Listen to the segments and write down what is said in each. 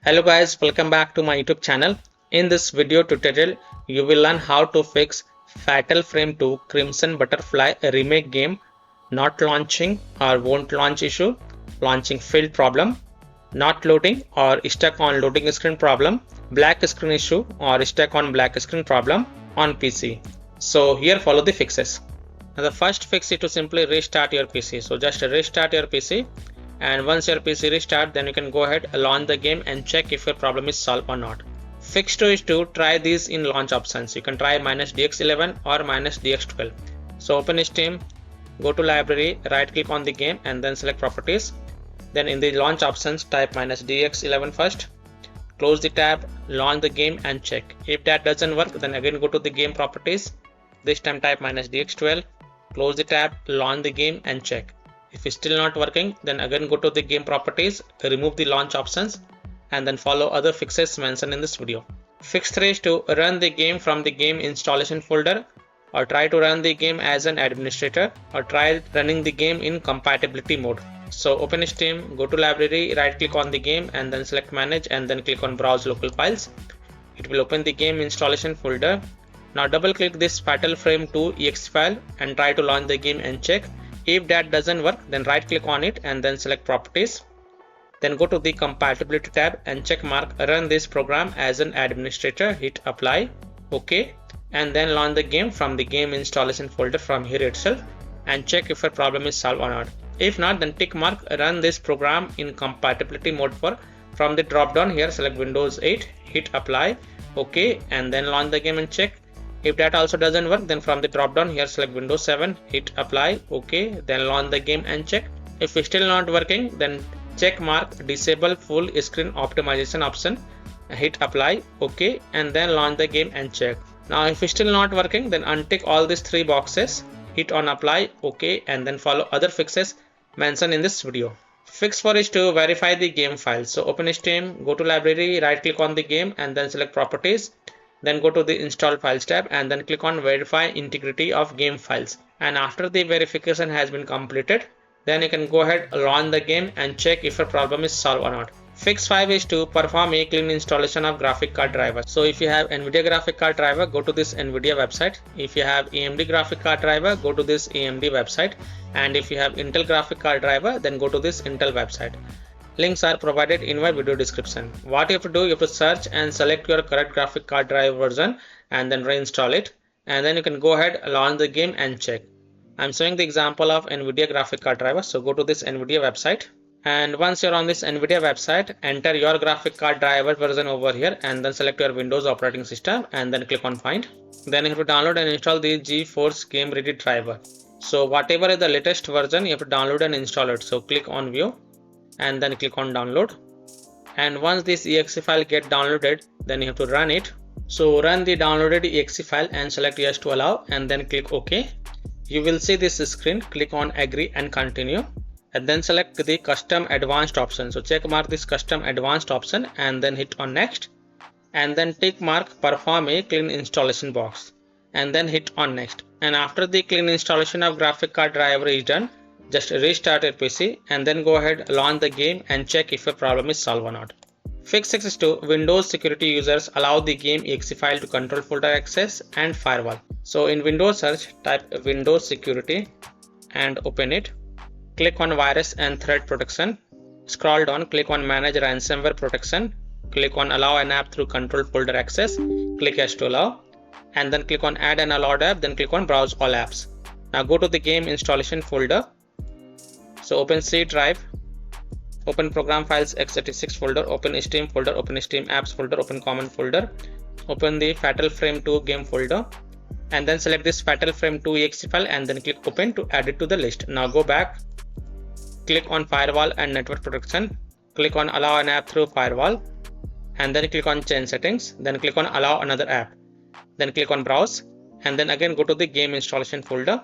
Hello guys, welcome back to my YouTube channel. In this video tutorial, you will learn how to fix Fatal Frame 2 Crimson Butterfly remake game not launching or won't launch issue, launching failed problem, not loading or stuck on loading screen problem, black screen issue or stuck on black screen problem on PC. So here follow the fixes. Now the first fix is to simply restart your PC. So just restart your PC. And once your PC restart, then you can go ahead, launch the game and check if your problem is solved or not. Fix 2 is to try these in launch options. You can try -DX11 or -DX12. So open Steam, go to library, right click on the game and then select properties. Then in the launch options type -DX11 first. Close the tab, launch the game and check. If that doesn't work, then again go to the game properties. This time type -DX12. Close the tab, launch the game and check. If it's still not working, then again go to the game properties, remove the launch options and then follow other fixes mentioned in this video. Fix 3 is to run the game from the game installation folder or try to run the game as an administrator or try running the game in compatibility mode. So open Steam, go to library, right click on the game and then select manage and then click on browse local files. It will open the game installation folder. Now double click this Fatal Frame 2 exe file and try to launch the game and check. If that doesn't work, then right click on it and then select properties. Then go to the compatibility tab and check mark run this program as an administrator, hit apply, OK, and then launch the game from the game installation folder from here itself and check if your problem is solved or not. If not, then tick mark run this program in compatibility mode from the drop down here select Windows 8, hit apply, OK, and then launch the game and check. If that also doesn't work, then from the drop down here select Windows 7, hit apply, OK, then launch the game and check. If it's still not working, then check mark disable full screen optimization option, hit apply, OK, and then launch the game and check. Now if it's still not working, then untick all these 3 boxes, hit on apply, OK, and then follow other fixes mentioned in this video. Fix 4 is to verify the game file. So open Steam, go to library, right click on the game and then select properties. Then go to the install files tab and then click on verify integrity of game files. And after the verification has been completed, then you can go ahead, launch the game and check if your problem is solved or not. Fix 5 is to perform a clean installation of graphic card driver. So if you have NVIDIA graphic card driver, go to this NVIDIA website. If you have AMD graphic card driver, go to this AMD website. And if you have Intel graphic card driver, then go to this Intel website. Links are provided in my video description. What you have to do, you have to search and select your correct graphic card drive version and then reinstall it. And then you can go ahead, launch the game and check. I'm showing the example of NVIDIA graphic card driver. So go to this NVIDIA website. And once you're on this NVIDIA website, enter your graphic card driver version over here and then select your Windows operating system and then click on find. Then you have to download and install the GeForce Game Ready driver. So whatever is the latest version, you have to download and install it. So click on view and then click on download. And once this exe file get downloaded, then you have to run it. So run the downloaded exe file and select yes to allow and then click OK. You will see this screen, click on agree and continue and then select the custom advanced option. So check mark this custom advanced option and then hit on next and then tick mark perform a clean installation box and then hit on next. And after the clean installation of graphic card driver is done, just restart your PC and then go ahead, launch the game and check if your problem is solved or not. Fix 6 is to Windows security users allow the game exe file to control folder access and firewall. So in Windows search, type Windows security and open it. Click on virus and threat protection. Scroll down, click on manage ransomware protection. Click on allow an app through control folder access. Click yes to allow and then click on add an allowed app. Then click on browse all apps. Now go to the game installation folder. So open C drive, open program files x86 folder, open Steam folder, open Steam apps folder, open common folder, open the Fatal Frame 2 game folder and then select this Fatal Frame 2 exe file and then click open to add it to the list. Now go back, click on firewall and network protection, click on allow an app through firewall and then click on change settings, then click on allow another app, then click on browse and then again go to the game installation folder.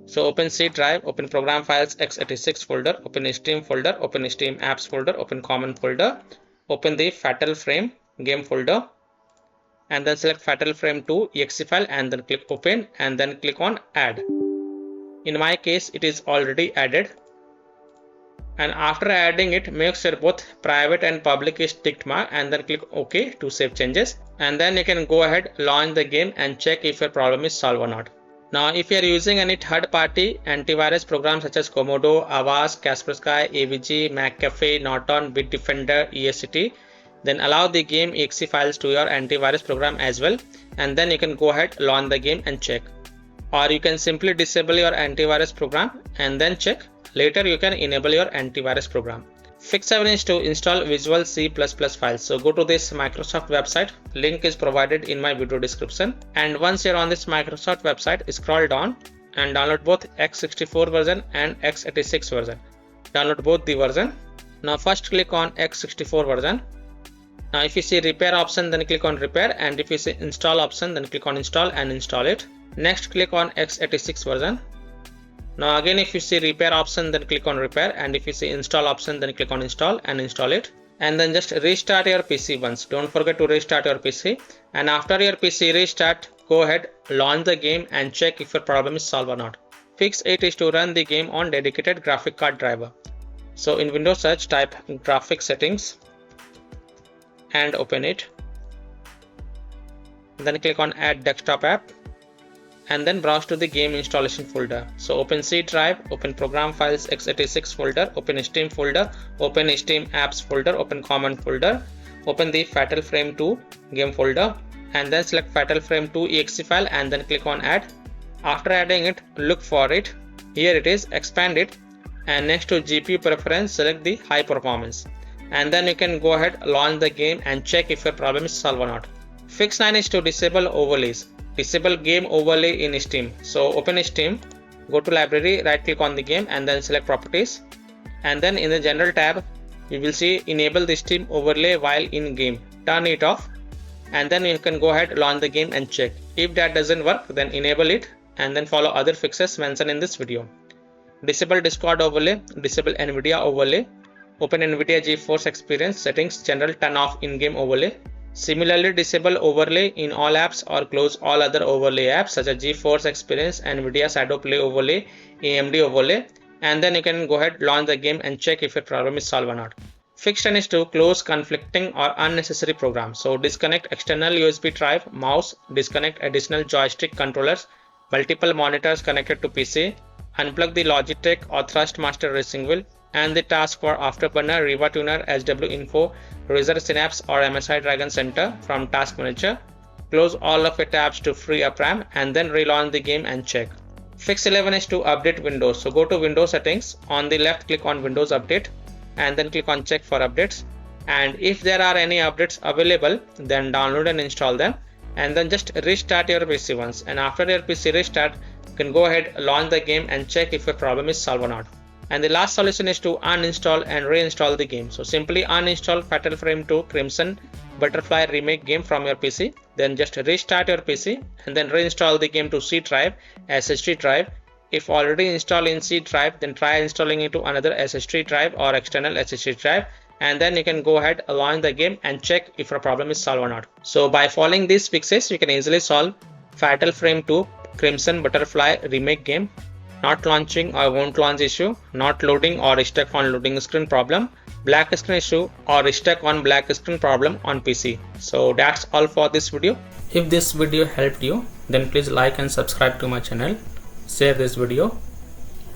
So open C drive, open program files x86 folder, open Steam folder, open Steam apps folder, open common folder, open the Fatal Frame game folder and then select Fatal Frame 2 exe file and then click open and then click on add. In my case, it is already added. And after adding it, make sure both private and public is ticked mark and then click OK to save changes. And then you can go ahead, launch the game and check if your problem is solved or not. Now, if you are using any third-party antivirus programs such as Komodo, Avast, Kaspersky, AVG, McAfee, Norton, Bitdefender, ESCT, then allow the game exe files to your antivirus program as well, and then you can go ahead, launch the game and check. Or you can simply disable your antivirus program and then check. Later you can enable your antivirus program. Fix 7 is to install Visual C++ files. So go to this Microsoft website. Link is provided in my video description. And once you're on this Microsoft website, scroll down and download both x64 version and x86 version. Download both the version. Now first click on x64 version. Now if you see repair option, then click on repair, and if you see install option, then click on install and install it. Next click on x86 version. Now again, if you see repair option, then click on repair, and if you see install option, then click on install and install it. And then just restart your PC once. Don't forget to restart your PC. And after your PC restart, go ahead, launch the game and check if your problem is solved or not. Fix 8 is to run the game on dedicated graphic card driver. So in Windows search, type graphic settings and open it. Then click on add desktop app. And then browse to the game installation folder. So open C drive, open program files x86 folder, open Steam folder, open Steam apps folder, open common folder, open the Fatal Frame 2 game folder, and then select Fatal Frame 2 exe file and then click on add. After adding it, look for it. Here it is, expand it, and next to GPU preference, select the high performance. And then you can go ahead, launch the game and check if your problem is solved or not. Fix 9 is to disable overlays. Disable game overlay in Steam. So open Steam, go to library, right click on the game and then select properties, and then in the general tab you will see enable the Steam overlay while in game. Turn it off and then you can go ahead, launch the game and check. If that doesn't work, then enable it and then follow other fixes mentioned in this video. Disable Discord overlay, disable Nvidia overlay, open Nvidia GeForce Experience settings, general, turn off in-game overlay. Similarly, disable overlay in all apps or close all other overlay apps such as GeForce Experience, Nvidia Shadow Play overlay, AMD overlay, and then you can go ahead, launch the game and check if your problem is solved or not. Fix 10 is to close conflicting or unnecessary programs. So disconnect external USB drive, mouse, disconnect additional joystick controllers, multiple monitors connected to PC, unplug the Logitech or Thrustmaster racing wheel, and the task for Afterburner, Riva Tuner, SW Info, Razor Synapse or MSI Dragon Center from Task Manager. Close all of your tabs to free up RAM and then relaunch the game and check. Fix 11 is to update Windows. So go to Windows settings, on the left click on Windows Update and then click on check for updates. And if there are any updates available, then download and install them, and then just restart your PC once. And after your PC restart, you can go ahead, launch the game and check if your problem is solved or not. And the last solution is to uninstall and reinstall the game. So simply uninstall Fatal Frame 2 Crimson Butterfly Remake game from your PC. Then just restart your PC and then reinstall the game to C drive, SSD drive. If already installed in C drive, then try installing it to another SSD drive or external SSD drive. And then you can go ahead, launch the game and check if your problem is solved or not. So by following these fixes, you can easily solve Fatal Frame 2 Crimson Butterfly Remake game, not launching or won't launch issue, not loading or stuck on loading screen problem, black screen issue or stuck on black screen problem on PC. So that's all for this video. If this video helped you, then please like and subscribe to my channel, share this video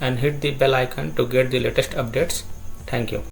and hit the bell icon to get the latest updates. Thank you.